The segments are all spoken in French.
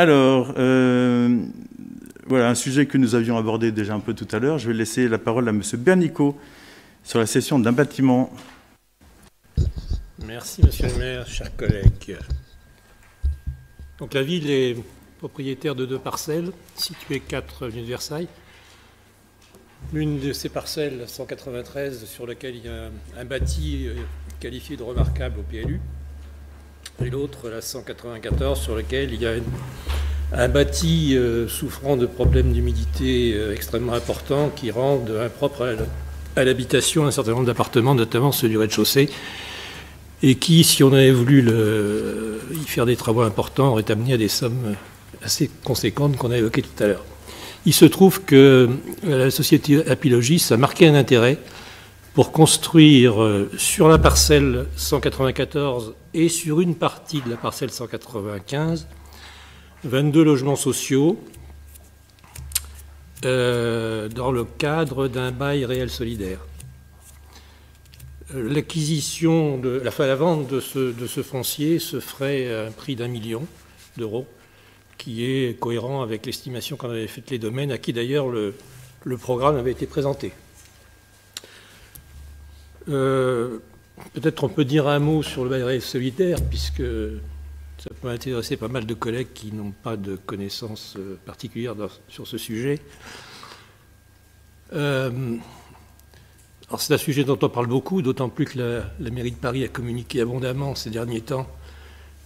Alors, voilà un sujet que nous avions abordé déjà un peu tout à l'heure. Je vais laisser la parole à M. Bernicot sur la cession d'un bâtiment. Merci, Monsieur le maire, chers collègues. Donc, la ville est propriétaire de 2 parcelles, situées 4 avenue de Versailles. L'une de ces parcelles, 193, sur laquelle il y a un bâti qualifié de remarquable au PLU, et l'autre, la 194, sur laquelle il y a un bâti souffrant de problèmes d'humidité extrêmement importants qui rendent impropre à l'habitation un certain nombre d'appartements, notamment ceux du rez-de-chaussée, et qui, si on avait voulu y faire des travaux importants, auraient amené à des sommes assez conséquentes qu'on a évoquées tout à l'heure. Il se trouve que la société Apilogis a marqué un intérêt pour construire sur la parcelle 194 et sur une partie de la parcelle 195 22 logements sociaux dans le cadre d'un bail réel solidaire. L'acquisition, la vente de ce foncier se ferait à un prix d'1 million d'euros, qui est cohérent avec l'estimation qu'en avaient faite les domaines, à qui d'ailleurs le programme avait été présenté. Peut-être on peut dire un mot sur le bail réel solidaire, puisque ça peut intéresser pas mal de collègues qui n'ont pas de connaissances particulières sur ce sujet. Alors c'est un sujet dont on parle beaucoup, d'autant plus que la mairie de Paris a communiqué abondamment ces derniers temps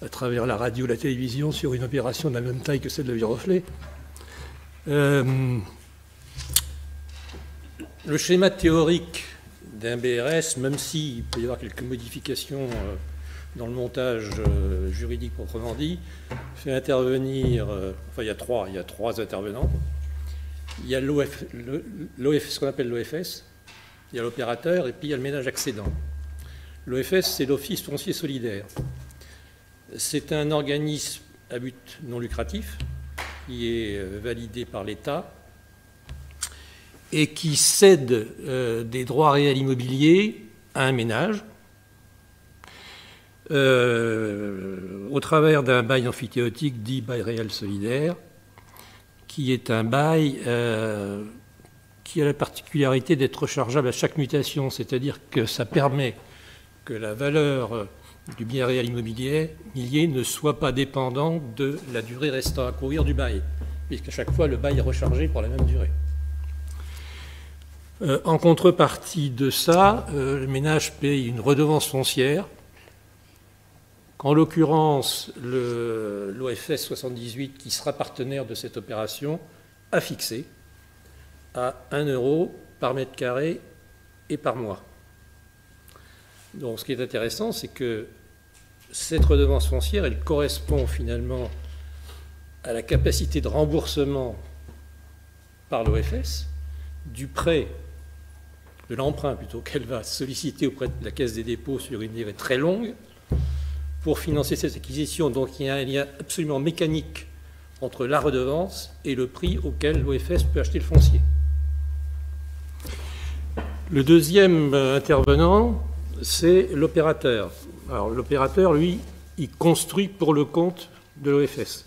à travers la radio, la télévision, sur une opération de la même taille que celle de Viroflay. Le schéma théorique d'un BRS, même s'il peut y avoir quelques modifications dans le montage juridique proprement dit, fait intervenir, enfin il y a trois intervenants. Il y a ce qu'on appelle l'OFS, il y a l'opérateur et puis il y a le ménage accédant. L'OFS, c'est l'Office foncier solidaire. C'est un organisme à but non lucratif qui est validé par l'État et qui cède des droits réels immobiliers à un ménage au travers d'un bail amphithéotique dit bail réel solidaire, qui est un bail qui a la particularité d'être rechargeable à chaque mutation, c'est-à-dire que ça permet que la valeur du bien réel immobilier ne soit pas dépendant de la durée restant à courir du bail, puisqu'à chaque fois le bail est rechargé pour la même durée. En contrepartie de ça, le ménage paye une redevance foncière, qu'en l'occurrence l'OFS 78, qui sera partenaire de cette opération, a fixé à 1 euro par mètre carré et par mois. Donc ce qui est intéressant, c'est que cette redevance foncière, elle correspond finalement à la capacité de remboursement par l'OFS du prêt, de l'emprunt plutôt, qu'elle va solliciter auprès de la Caisse des dépôts sur une durée très longue pour financer cette acquisition. Donc il y a un lien absolument mécanique entre la redevance et le prix auquel l'OFS peut acheter le foncier. Le deuxième intervenant, c'est l'opérateur. Alors l'opérateur, lui, il construit pour le compte de l'OFS.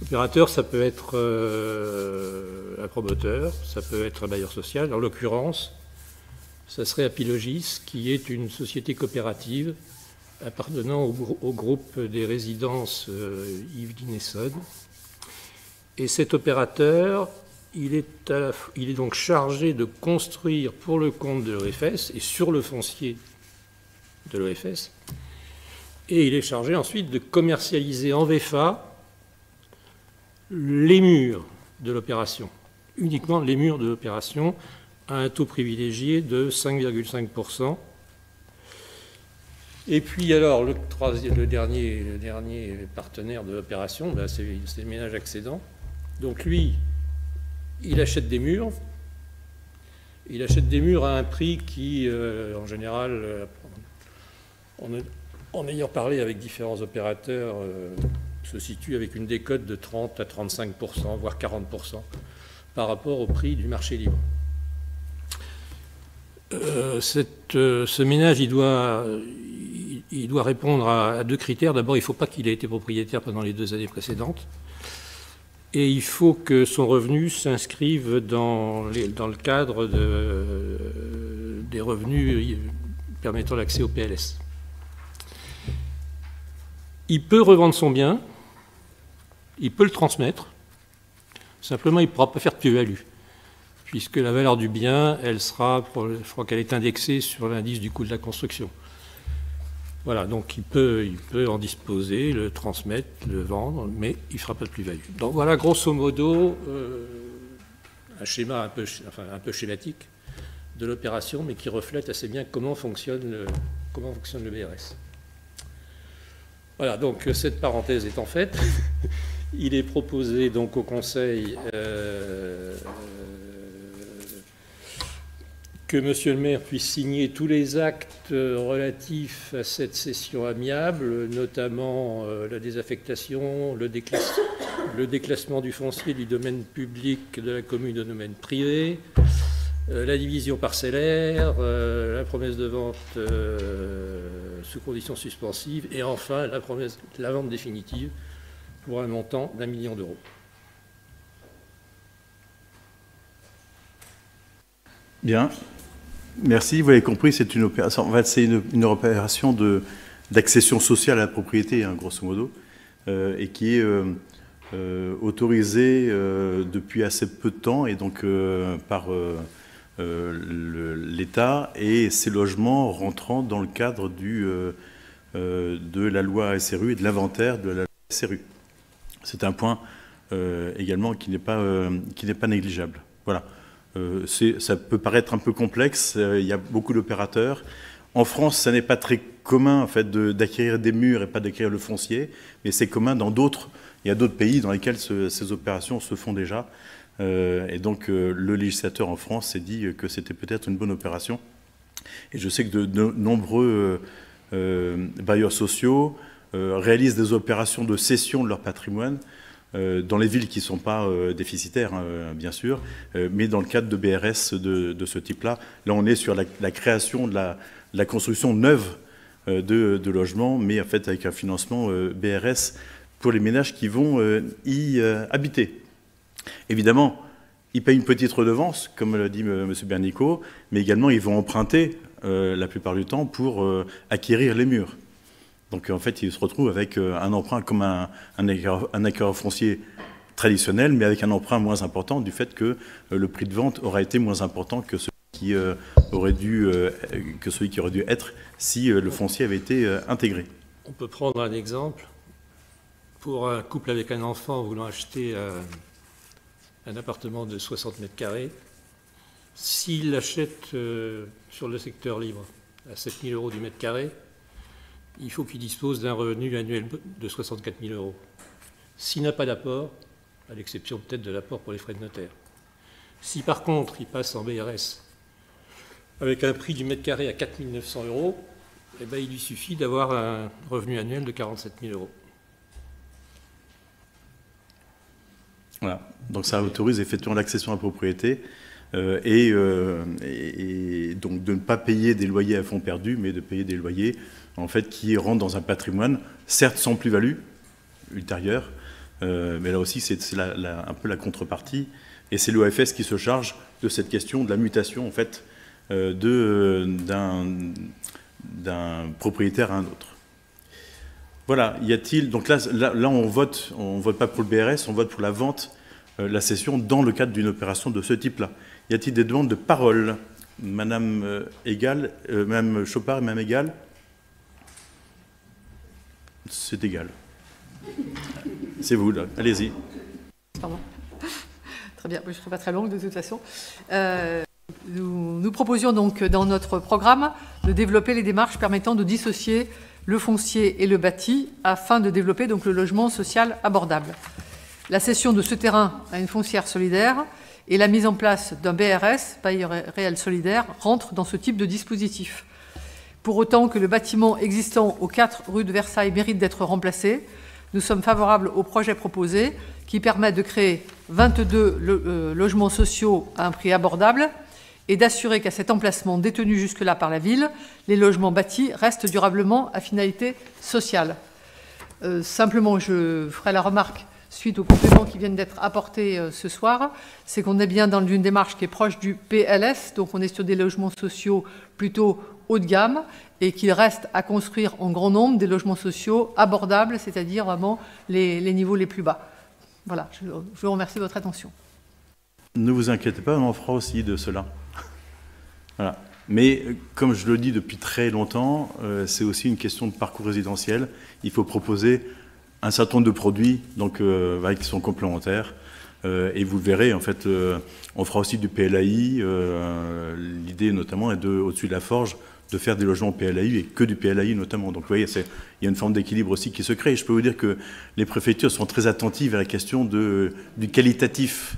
L'opérateur, ça peut être un promoteur, ça peut être un bailleur social. En l'occurrence, ça serait Apilogis, qui est une société coopérative appartenant au groupe des résidences Yves Guinesson. Et cet opérateur, il est donc chargé de construire pour le compte de l'OFS et sur le foncier de l'OFS. Et il est chargé ensuite de commercialiser en VFA les murs de l'opération, uniquement les murs de l'opération, à un taux privilégié de 5,5%. Et puis alors, le dernier partenaire de l'opération, ben, c'est le ménage accédant. Donc lui, il achète des murs. Il achète des murs à un prix qui, en général, en ayant parlé avec différents opérateurs, se situe avec une décote de 30 à 35%, voire 40%, par rapport au prix du marché libre. Ce ménage, il il doit répondre à 2 critères. D'abord, il ne faut pas qu'il ait été propriétaire pendant les 2 années précédentes. Et il faut que son revenu s'inscrive dans le cadre des revenus permettant l'accès au PLS. Il peut revendre son bien, il peut le transmettre, simplement il ne pourra pas faire de plus-value, puisque la valeur du bien, elle sera, je crois qu'elle est indexée sur l'indice du coût de la construction. Voilà, donc il peut en disposer, le transmettre, le vendre, mais il ne fera pas de plus-value. Donc voilà, grosso modo, un schéma un peu schématique de l'opération, mais qui reflète assez bien comment fonctionne le BRS. Voilà, donc cette parenthèse étant faite, il est proposé donc au Conseil que Monsieur le maire puisse signer tous les actes relatifs à cette cession amiable, notamment la désaffectation, le déclassement du foncier du domaine public de la commune au domaine privé, la division parcellaire, la promesse de vente sous conditions suspensives et enfin la vente définitive pour un montant d'1 million d'euros. Bien, merci. Vous avez compris, c'est une opération, en fait, c'est une opération d'accession sociale à la propriété, hein, grosso modo, et qui est autorisée depuis assez peu de temps et donc par l'État et ses logements rentrant dans le cadre de la loi SRU et de l'inventaire de la loi SRU. C'est un point également qui n'est pas négligeable. Voilà. Ça peut paraître un peu complexe, il y a beaucoup d'opérateurs. En France, ça n'est pas très commun en fait, d'acquérir des murs et pas d'acquérir le foncier, mais c'est commun dans d'autres. Il y a d'autres pays dans lesquels ces opérations se font déjà. Et donc le législateur en France s'est dit que c'était peut-être une bonne opération. Et je sais que de nombreux bailleurs sociaux réalisent des opérations de cession de leur patrimoine dans les villes qui ne sont pas déficitaires, hein, bien sûr, mais dans le cadre de BRS de ce type-là. Là, on est sur la création de la construction neuve de logements, mais en fait avec un financement BRS pour les ménages qui vont y habiter. Évidemment, ils payent une petite redevance, comme l'a dit M. Bernicot, mais également ils vont emprunter la plupart du temps pour acquérir les murs. Donc en fait, ils se retrouvent avec un emprunt comme un acquéreur foncier traditionnel, mais avec un emprunt moins important du fait que le prix de vente aura été moins important que celui qui aurait dû être si le foncier avait été intégré. On peut prendre un exemple. Pour un couple avec un enfant voulant acheter un appartement de 60 mètres carrés, s'il l'achète sur le secteur libre à 7 000 € du mètre carré, il faut qu'il dispose d'un revenu annuel de 64 000 €. S'il n'a pas d'apport, à l'exception peut-être de l'apport pour les frais de notaire. Si par contre il passe en BRS avec un prix du mètre carré à 4 900 €, eh bien, il lui suffit d'avoir un revenu annuel de 47 000 €. Voilà. Donc ça autorise effectivement l'accession à la propriété et donc de ne pas payer des loyers à fonds perdus, mais de payer des loyers en fait, qui rentrent dans un patrimoine, certes sans plus-value ultérieure, mais là aussi c'est un peu la contrepartie, et c'est l'OFS qui se charge de cette question de la mutation en fait, d'un propriétaire à un autre. Voilà, y a-t-il... Donc là on vote pas pour le BRS, on vote pour la vente, la cession dans le cadre d'une opération de ce type-là. Y a-t-il des demandes de parole? Madame Madame Chopard et Madame Egal? C'est égal. C'est vous, là. Allez-y. Pardon. Très bien, je ne serai pas très longue de toute façon. Nous proposions donc dans notre programme de développer les démarches permettant de dissocier le foncier et le bâti afin de développer donc le logement social abordable. La cession de ce terrain à une foncière solidaire et la mise en place d'un BRS, bail réel solidaire, rentrent dans ce type de dispositif. Pour autant que le bâtiment existant aux 4 rue de Versailles mérite d'être remplacé, nous sommes favorables au projet proposé qui permet de créer 22 logements sociaux à un prix abordable et d'assurer qu'à cet emplacement détenu jusque-là par la ville, les logements bâtis restent durablement à finalité sociale. Simplement, je ferai la remarque, suite aux compléments qui viennent d'être apportés ce soir, c'est qu'on est bien dans une démarche qui est proche du PLS, donc on est sur des logements sociaux plutôt haut de gamme, et qu'il reste à construire en grand nombre des logements sociaux abordables, c'est-à-dire vraiment les niveaux les plus bas. Voilà, je vous remercie de votre attention. Ne vous inquiétez pas, on en fera aussi de cela. Voilà. Mais comme je le dis depuis très longtemps, c'est aussi une question de parcours résidentiel. Il faut proposer un certain nombre de produits donc, qui sont complémentaires. Et vous le verrez, en fait, on fera aussi du PLAI. L'idée notamment est au-dessus de la forge de faire des logements PLAI et que du PLAI notamment. Donc vous voyez, il y a une forme d'équilibre aussi qui se crée. Et je peux vous dire que les préfectures sont très attentives à la question du qualitatif